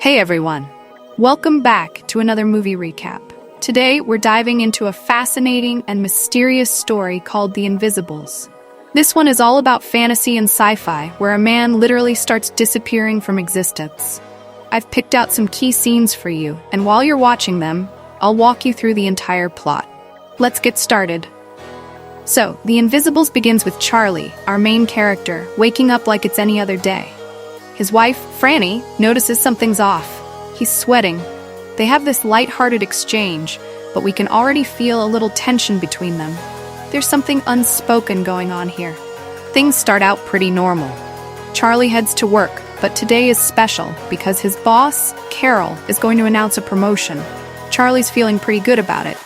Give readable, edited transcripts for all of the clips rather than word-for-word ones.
Hey everyone! Welcome back to another movie recap. Today we're diving into a fascinating and mysterious story called The Invisibles. This one is all about fantasy and sci-fi, where a man literally starts disappearing from existence. I've picked out some key scenes for you, and while you're watching them, I'll walk you through the entire plot. Let's get started. So, The Invisibles begins with Charlie, our main character, waking up like it's any other day. His wife, Franny, notices something's off. He's sweating. They have this light-hearted exchange, but we can already feel a little tension between them. There's something unspoken going on here. Things start out pretty normal. Charlie heads to work, but today is special because his boss, Carol, is going to announce a promotion. Charlie's feeling pretty good about it.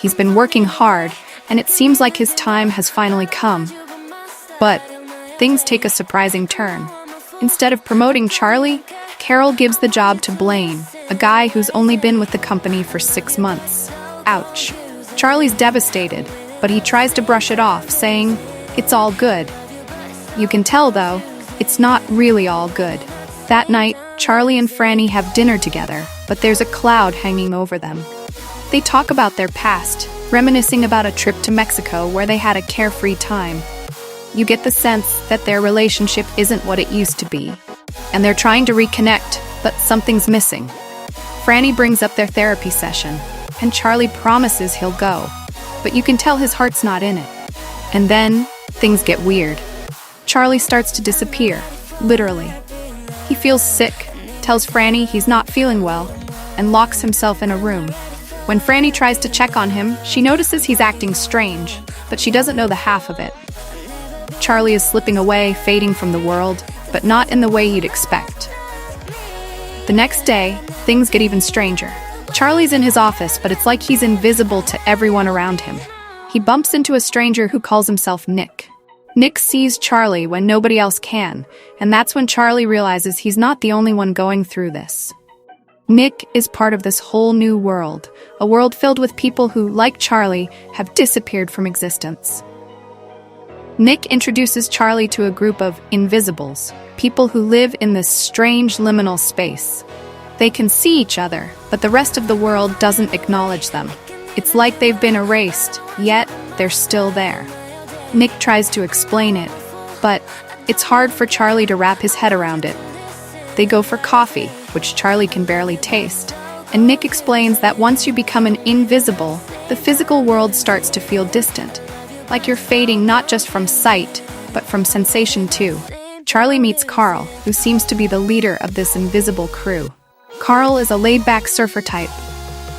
He's been working hard, and it seems like his time has finally come. But things take a surprising turn. Instead of promoting Charlie, Carol gives the job to Blaine, a guy who's only been with the company for 6 months. Ouch. Charlie's devastated, but he tries to brush it off, saying, "It's all good." You can tell, though, it's not really all good. That night, Charlie and Franny have dinner together, but there's a cloud hanging over them. They talk about their past, reminiscing about a trip to Mexico where they had a carefree time. You get the sense that their relationship isn't what it used to be, and they're trying to reconnect, but something's missing. Franny brings up their therapy session, and Charlie promises he'll go, but you can tell his heart's not in it. And then, things get weird. Charlie starts to disappear, literally. He feels sick, tells Franny he's not feeling well, and locks himself in a room. When Franny tries to check on him, she notices he's acting strange, but she doesn't know the half of it. Charlie is slipping away, fading from the world, but not in the way you'd expect. The next day, things get even stranger. Charlie's in his office, but it's like he's invisible to everyone around him. He bumps into a stranger who calls himself Nick. Nick sees Charlie when nobody else can, and that's when Charlie realizes he's not the only one going through this. Nick is part of this whole new world, a world filled with people who, like Charlie, have disappeared from existence. Nick introduces Charlie to a group of invisibles, people who live in this strange liminal space. They can see each other, but the rest of the world doesn't acknowledge them. It's like they've been erased, yet they're still there. Nick tries to explain it, but it's hard for Charlie to wrap his head around it. They go for coffee, which Charlie can barely taste, and Nick explains that once you become an invisible, the physical world starts to feel distant. Like you're fading not just from sight, but from sensation too. Charlie meets Carl, who seems to be the leader of this invisible crew. Carl is a laid-back surfer type,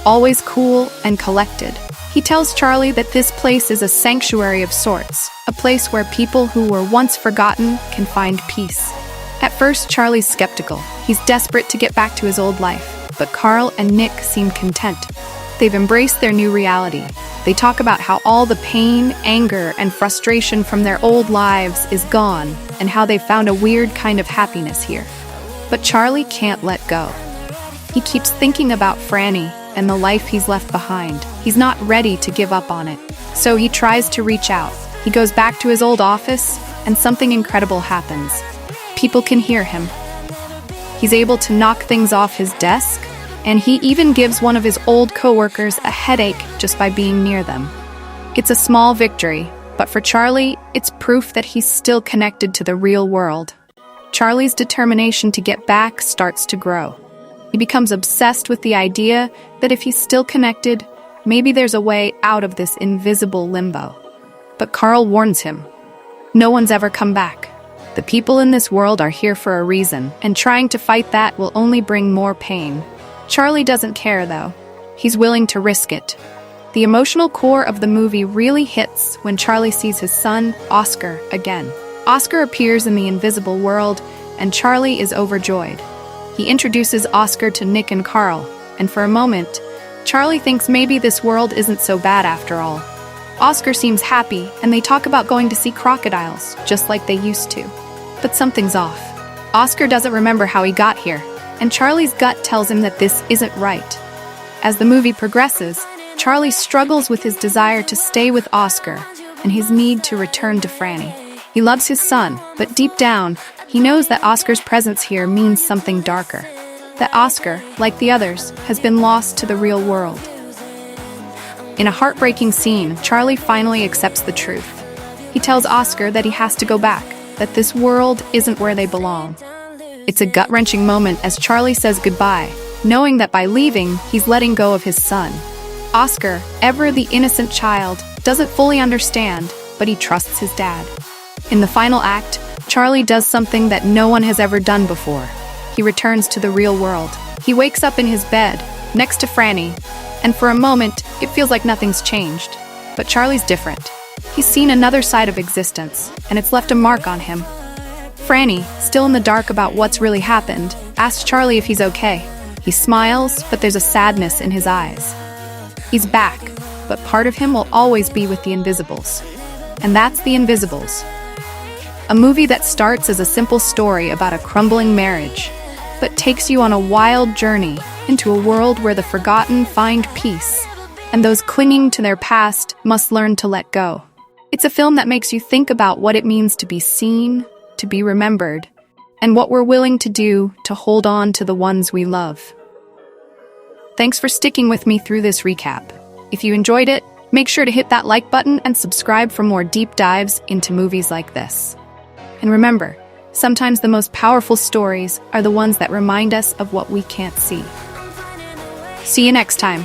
always cool and collected. He tells Charlie that this place is a sanctuary of sorts, a place where people who were once forgotten can find peace. At first, Charlie's skeptical. He's desperate to get back to his old life, but Carl and Nick seem content. They've embraced their new reality. They talk about how all the pain, anger, and frustration from their old lives is gone, and how they found a weird kind of happiness here. But Charlie can't let go. He keeps thinking about Franny and the life he's left behind. He's not ready to give up on it, so he tries to reach out. He goes back to his old office, and something incredible happens. People can hear him. He's able to knock things off his desk, and he even gives one of his old coworkers a headache just by being near them. It's a small victory, but for Charlie, it's proof that he's still connected to the real world. Charlie's determination to get back starts to grow. He becomes obsessed with the idea that if he's still connected, maybe there's a way out of this invisible limbo. But Carl warns him. No one's ever come back. The people in this world are here for a reason, and trying to fight that will only bring more pain. Charlie doesn't care, though. He's willing to risk it. The emotional core of the movie really hits when Charlie sees his son, Oscar, again. Oscar appears in the invisible world, and Charlie is overjoyed. He introduces Oscar to Nick and Carl, and for a moment, Charlie thinks maybe this world isn't so bad after all. Oscar seems happy, and they talk about going to see crocodiles, just like they used to. But something's off. Oscar doesn't remember how he got here, and Charlie's gut tells him that this isn't right. As the movie progresses, Charlie struggles with his desire to stay with Oscar and his need to return to Franny. He loves his son, but deep down, he knows that Oscar's presence here means something darker. that Oscar, like the others, has been lost to the real world. In a heartbreaking scene, Charlie finally accepts the truth. He tells Oscar that he has to go back, that this world isn't where they belong. It's a gut-wrenching moment as Charlie says goodbye, knowing that by leaving, he's letting go of his son. Oscar, ever the innocent child, doesn't fully understand, but he trusts his dad. In the final act, Charlie does something that no one has ever done before. He returns to the real world. He wakes up in his bed, next to Franny, and for a moment, it feels like nothing's changed. But Charlie's different. He's seen another side of existence, and it's left a mark on him. Franny, still in the dark about what's really happened, asks Charlie if he's okay. He smiles, but there's a sadness in his eyes. He's back, but part of him will always be with the Invisibles. And that's The Invisibles. A movie that starts as a simple story about a crumbling marriage, but takes you on a wild journey into a world where the forgotten find peace, and those clinging to their past must learn to let go. It's a film that makes you think about what it means to be seen, to be remembered, and what we're willing to do to hold on to the ones we love. Thanks for sticking with me through this recap. If you enjoyed it, make sure to hit that like button and subscribe for more deep dives into movies like this. And remember, sometimes the most powerful stories are the ones that remind us of what we can't see. See you next time.